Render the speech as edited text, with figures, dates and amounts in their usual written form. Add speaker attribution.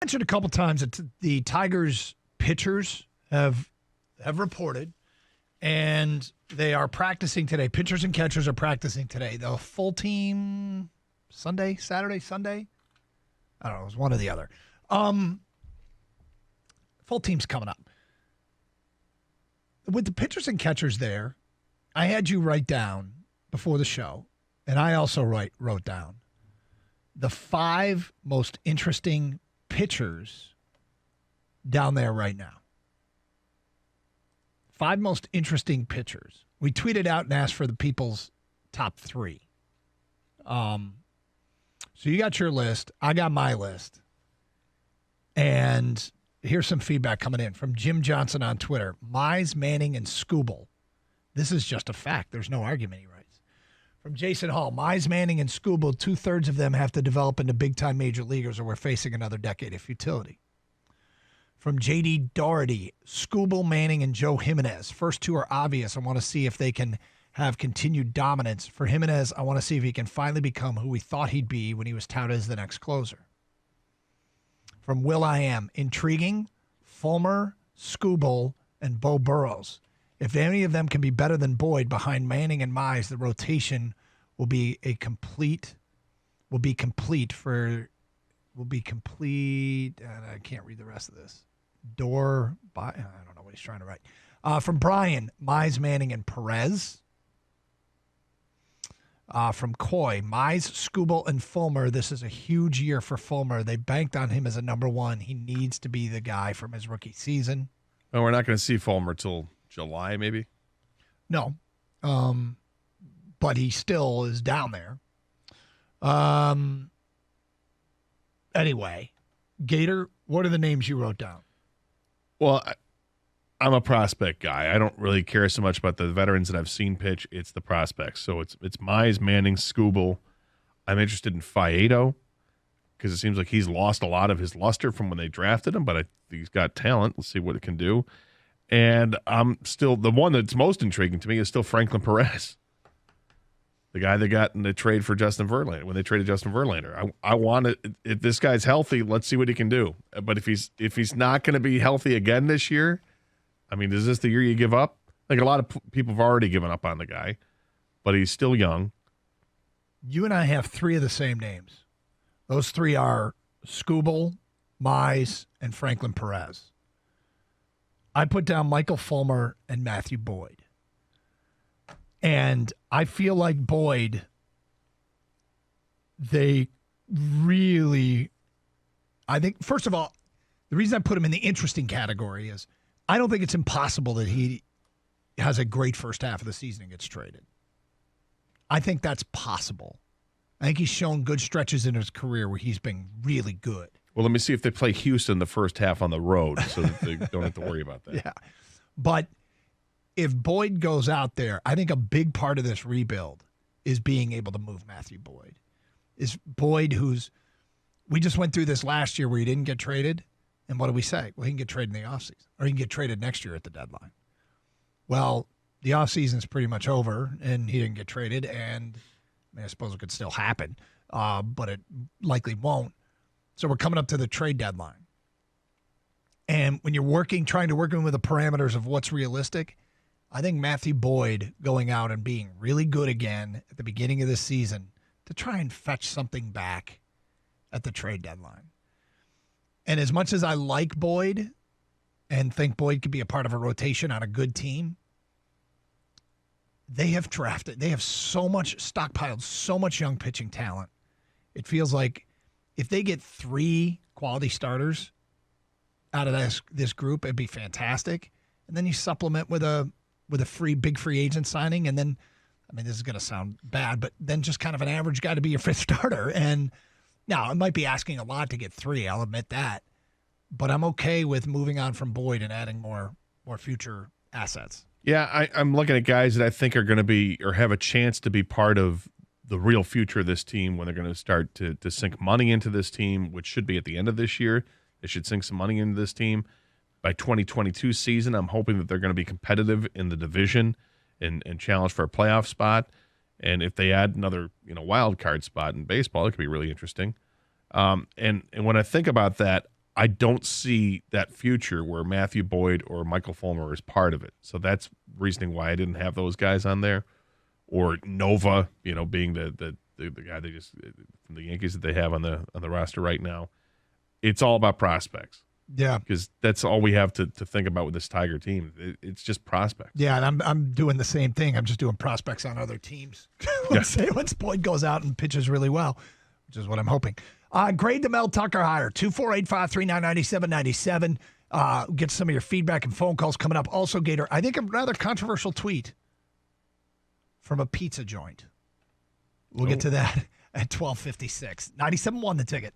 Speaker 1: Mentioned a couple times that the Tigers pitchers have reported, and they are practicing today. Pitchers and catchers are practicing today. The full team Saturday, Sunday. I don't know. It was one or the other. Full team's coming up. With the pitchers and catchers there, I had you write down before the show, and I also wrote down the 5 most interesting pitchers down there right now. 5 most interesting pitchers. We tweeted out and asked for the people's top 3. So you got your list. I got my list. And here's some feedback coming in from Jim Johnson on Twitter. Mize, Manning, and Skubal. This is just a fact. There's no argument, he writes. From Jason Hall, Mize, Manning, and Skubal, 2/3 of them have to develop into big-time major leaguers or we're facing another decade of futility. From J.D. Doherty, Skubal, Manning, and Joe Jimenez. First 2 are obvious. I want to see if they can have continued dominance. For Jimenez, I want to see if he can finally become who we thought he'd be when he was touted as the next closer. From Will I Am, intriguing, Fulmer, Skubal, and Bo Burrows. If any of them can be better than Boyd behind Manning and Mize, the rotation will be complete. And I can't read the rest of this. I don't know what he's trying to write. From Brian, Mize, Manning, and Perez. From Coy, Mize, Skubal, and Fulmer. This is a huge year for Fulmer. They banked on him as a number 1. He needs to be the guy from his rookie season.
Speaker 2: Well, we're not going to see Fulmer till July, maybe?
Speaker 1: No. But he still is down there. Anyway, Gator, what are the names you wrote down?
Speaker 2: Well, I'm a prospect guy. I don't really care so much about the veterans that I've seen pitch. It's the prospects. So it's Mize, Manning, Skubal. I'm interested in Faedo because it seems like he's lost a lot of his luster from when they drafted him, but he's got talent. Let's see what it can do. And I'm still the one that's most intriguing to me is still Franklin Perez, the guy they got in the trade for Justin Verlander when they traded Justin Verlander. I want to. If this guy's healthy, let's see what he can do. But if he's not going to be healthy again this year, I mean, is this the year you give up? Like a lot of people have already given up on the guy, but he's still young.
Speaker 1: You and I have 3 of the same names. Those 3 are Skubal, Mize, and Franklin Perez. I put down Michael Fulmer and Matthew Boyd. And I feel like Boyd, they really, I think, first of all, the reason I put him in the interesting category is I don't think it's impossible that he has a great first half of the season and gets traded. I think that's possible. I think he's shown good stretches in his career where he's been really good.
Speaker 2: Well, let me see if they play Houston the first half on the road so that they don't have to worry about that.
Speaker 1: Yeah. But if Boyd goes out there, I think a big part of this rebuild is being able to move Matthew Boyd. Is Boyd we just went through this last year where he didn't get traded. And what do we say? Well, he can get traded in the offseason, or he can get traded next year at the deadline. Well, the offseason's pretty much over, and he didn't get traded, and I suppose it could still happen, but it likely won't. So we're coming up to the trade deadline. And when you're trying to work with the parameters of what's realistic, I think Matthew Boyd going out and being really good again at the beginning of this season to try and fetch something back at the trade deadline. And as much as I like Boyd and think Boyd could be a part of a rotation on a good team, they have stockpiled so much young pitching talent. It feels like if they get 3 quality starters out of this group, it'd be fantastic. And then you supplement with a big free agent signing, and then, I mean, this is going to sound bad, but then just kind of an average guy to be your 5th starter. And now, it might be asking a lot to get 3, I'll admit that. But I'm okay with moving on from Boyd and adding more future assets.
Speaker 2: Yeah, I'm looking at guys that I think are going to be or have a chance to be part of the real future of this team when they're going to start to sink money into this team, which should be at the end of this year. They should sink some money into this team. By 2022 season, I'm hoping that they're going to be competitive in the division and challenge for a playoff spot. And if they add another, wild card spot in baseball, it could be really interesting. And when I think about that, I don't see that future where Matthew Boyd or Michael Fulmer is part of it. So that's reasoning why I didn't have those guys on there. Or Nova, being the guy they just from the Yankees that they have on the roster right now. It's all about prospects.
Speaker 1: Yeah,
Speaker 2: because that's all we have to think about with this Tiger team. It's just prospects.
Speaker 1: Yeah, and I'm doing the same thing. I'm just doing prospects on other teams. Once Boyd goes out and pitches really well, which is what I'm hoping. Grade the Mel Tucker hire, 248-539-9797. Get some of your feedback and phone calls coming up. Also, Gator, I think a rather controversial tweet from a pizza joint. We'll get to that at 12:56. 97.1 The Ticket.